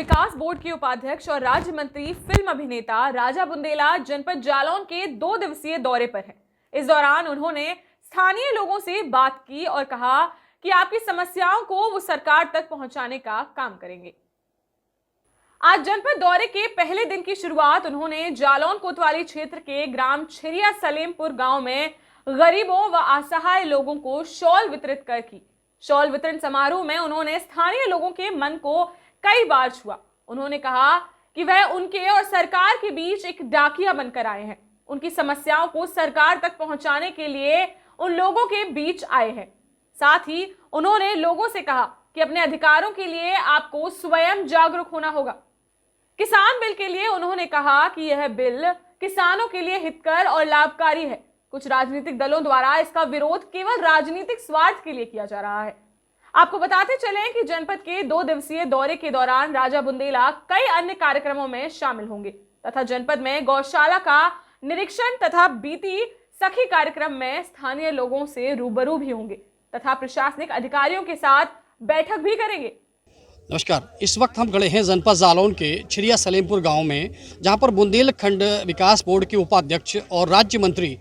विकास board के उपाध्यक्ष और राज्य मंत्री फिल्म अभिनेता राजा बुंदेला जनपद जालौन के 2 दिवसीय दौरे पर हैं। इस दौरान उन्होंने स्थानीय लोगों से बात की और कहा कि आपकी समस्याओं को वो सरकार तक पहुंचाने का काम करेंगे। आज जनपद दौरे के पहले दिन की शुरुआत उन्होंने जालौन कोतवाली क्षेत्र के ग्राम छिरिया सलेमपुर गांव में गरीबों व असहाय लोगों को शॉल वितरित कर की। शॉल वितरण समारोह में उन्होंने स्थानीय लोगों के मन को कई बार छुआ। उन्होंने कहा कि वह उनके और सरकार के बीच एक डाकिया बनकर आए हैं। उनकी समस्याओं को सरकार तक पहुंचाने के लिए उन लोगों के बीच आए हैं। साथ ही उन्होंने लोगों से कहा कि अपने अधिकारों के लिए आपको स्वयं जागरूक होना होगा। किसान बिल के लिए उन्होंने कहा कि यह बिल किसानों के लिए हितकर और लाभकारी है। कुछ राजनीतिक दलों द्वारा इसका विरोध केवल राजनीतिक स्वार्थ के लिए किया जा रहा है। आपको बताते चलें कि जनपद के 2 दिवसीय दौरे के दौरान राजा बुंदेला कई अन्य कार्यक्रमों में शामिल होंगे तथा जनपद में गौशाला का निरीक्षण तथा बीती सखी कार्यक्रम में स्थानीय लोगों से रूबरू भी होंगे तथा प्रशासनिक अधिकारियों के साथ बैठक भी करेंगे। नमस्कार, इस वक्त हम खड़े हैं जनपद जालौन के छिरिया सलेमपुर गांव में, जहां पर बुंदेलखंड विकास बोर्ड के उपाध्यक्ष और राज्य मंत्री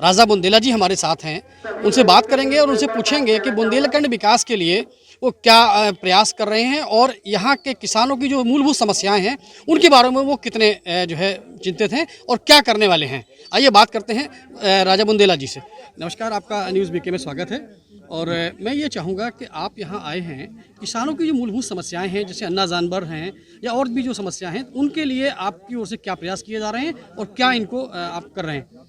राजा बुंदेला जी हमारे साथ हैं। उनसे बात करेंगे और उनसे पूछेंगे कि बुंदेलखंड विकास के लिए वो क्या प्रयास कर रहे हैं और यहाँ के किसानों की जो मूलभूत समस्याएं हैं उनके बारे में वो कितने जो है चिंतित हैं और क्या करने वाले हैं। आइए बात करते हैं राजा बुंदेला जी से। नमस्कार, आपका न्यूज़ बीके में स्वागत है। और मैं ये चाहूँगा कि आप यहाँ आए हैं, किसानों की जो मूलभूत समस्याएं हैं जैसे अन्ना जानवर हैं या और भी जो समस्याएं हैं उनके लिए आपकी ओर से क्या प्रयास किए जा रहे हैं और क्या इनको आप कर रहे हैं?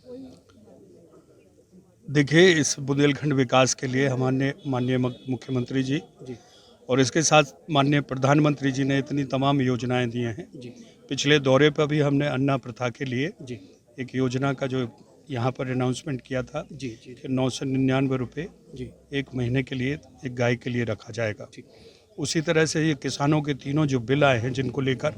देखिए, इस बुंदेलखंड विकास के लिए हमारे माननीय मुख्यमंत्री जी और इसके साथ माननीय प्रधानमंत्री जी ने इतनी तमाम योजनाएं दी हैं। पिछले दौरे पर भी हमने अन्ना प्रथा के लिए एक योजना का जो यहाँ पर अनाउंसमेंट किया था कि 999 रुपये 1 महीने के लिए एक गाय के लिए रखा जाएगा। उसी तरह से ये किसानों के तीनों जो बिल आए हैं जिनको लेकर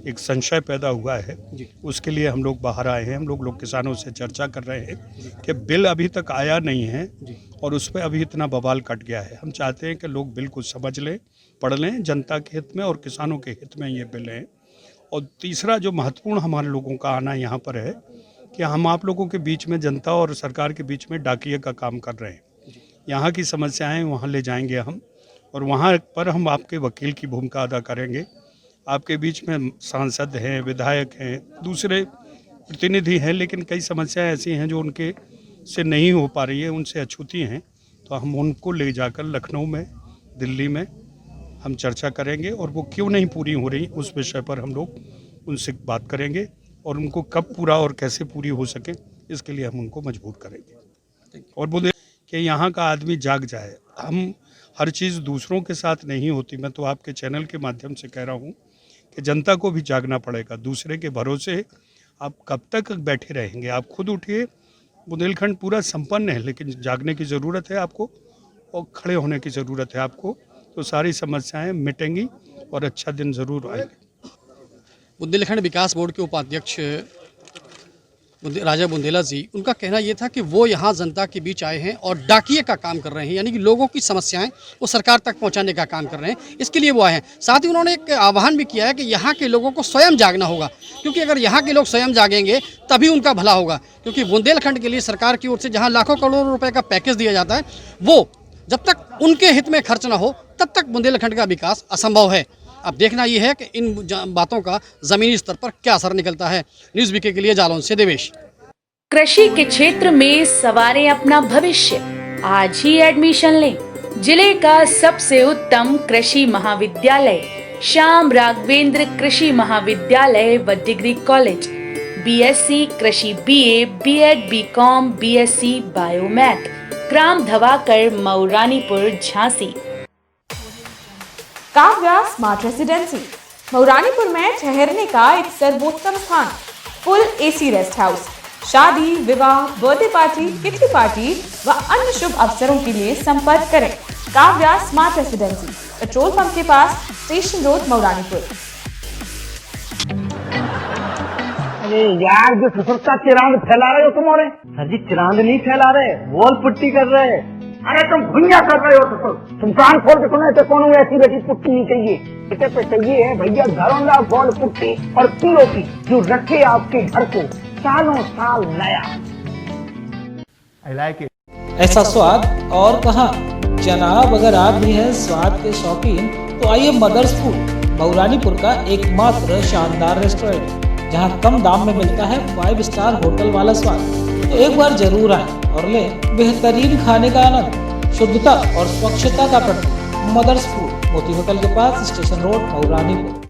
एक संशय पैदा हुआ है, उसके लिए हम लोग बाहर आए हैं। हम लोग किसानों से चर्चा कर रहे हैं कि बिल अभी तक आया नहीं है और उस पर अभी इतना बवाल कट गया है। हम चाहते हैं कि लोग बिल को समझ लें, पढ़ लें, जनता के हित में और किसानों के हित में ये बिल हैं। और तीसरा जो महत्वपूर्ण हमारे लोगों का आना यहाँ पर है कि हम आप लोगों के बीच में, जनता और सरकार के बीच में डाकिया का काम कर रहे हैं। यहाँ की समस्याएँ वहाँ ले जाएंगे हम और वहाँ पर हम आपके वकील की भूमिका अदा करेंगे। आपके बीच में सांसद हैं, विधायक हैं, दूसरे प्रतिनिधि हैं, लेकिन कई समस्याएं ऐसी हैं जो उनके से नहीं हो पा रही है, उनसे अछूती हैं, तो हम उनको ले जाकर लखनऊ में, दिल्ली में हम चर्चा करेंगे और वो क्यों नहीं पूरी हो रही उस विषय पर हम लोग उनसे बात करेंगे और उनको कब पूरा और कैसे पूरी हो सके इसके लिए हम उनको मजबूर करेंगे। और बोले कि यहाँ का आदमी जाग जाए। हम हर चीज़ दूसरों के साथ नहीं होती। मैं तो आपके चैनल के माध्यम से कह रहा हूँ कि जनता को भी जागना पड़ेगा। दूसरे के भरोसे आप कब तक बैठे रहेंगे? आप खुद उठिए। बुंदेलखंड पूरा संपन्न है, लेकिन जागने की ज़रूरत है आपको और खड़े होने की ज़रूरत है आपको, तो सारी समस्याएं मिटेंगी और अच्छा दिन ज़रूर आएगा। बुंदेलखंड विकास बोर्ड के उपाध्यक्ष राजा बुंदेला जी, उनका कहना यह था कि वो यहाँ जनता के बीच आए हैं और डाकिए का काम कर रहे हैं, यानी कि लोगों की समस्याएं वो सरकार तक पहुँचाने का काम कर रहे हैं। इसके लिए वो आए हैं। साथ ही उन्होंने एक आह्वान भी किया है कि यहाँ के लोगों को स्वयं जागना होगा, क्योंकि अगर यहाँ के लोग स्वयं जागेंगे तभी उनका भला होगा। क्योंकि बुंदेलखंड के लिए सरकार की ओर से जहाँ लाखों करोड़ों रुपये का पैकेज दिया जाता है, वो जब तक उनके हित में खर्च न हो तब तक बुंदेलखंड का विकास असंभव है। अब देखना यह है कि इन बातों का जमीनी स्तर पर क्या असर निकलता है। न्यूज़ बीके के लिए जालौन से देवेश। कृषि के क्षेत्र में सवारें अपना भविष्य। आज ही एडमिशन लें। जिले का सबसे उत्तम कृषि महाविद्यालय श्याम राघवेंद्र कृषि महाविद्यालय व डिग्री कॉलेज, बीएससी कृषि, BA, BEd, BCom, BSc biomath, ग्राम धवाकर, मऊरानीपुर, झांसी। काव्या स्मार्ट रेसिडेंसी मऊरानीपुर में ठहरने का एक सर्वोत्तम स्थान। Full AC rest house. शादी, विवाह, बर्थडे पार्टी, किटी पार्टी व अन्य शुभ अवसरों के लिए संपर्क करें। Kavya smart residency, petrol pump के पास, स्टेशन रोड, मऊरानीपुर। अरे यार, जो ससुरता चिरांद फैला रहे हो तुम। और सर जी, चिरांद नहीं फैला रहे, वॉल पुट्टी कर रहे। अरे तुम भुइया कर रहे हो तो तुम कान खोल के सुने तो कौन ऐसी वैसी पुट्टी नहीं चाहिए। इसे पे चाहिए है भैया घरौंदा गोल्ड पुट्टी और पीओपी जो रखे आपके घर को सालों साल नया। ऐसा स्वाद और कहाँ जनाब, अगर आप भी हैं स्वाद के शौकीन तो आइए मदर्स फूड, मऊरानीपुर का एकमात्र शानदार रेस्टोरेंट जहां कम दाम में मिलता है 5 स्टार होटल वाला स्वाद। तो एक बार जरूर आए और लें बेहतरीन खाने का आनंद। शुद्धता और स्वच्छता का प्रतीक मदर्स फूड, मोती होटल के पास, स्टेशन रोड, मऊरानीपुर।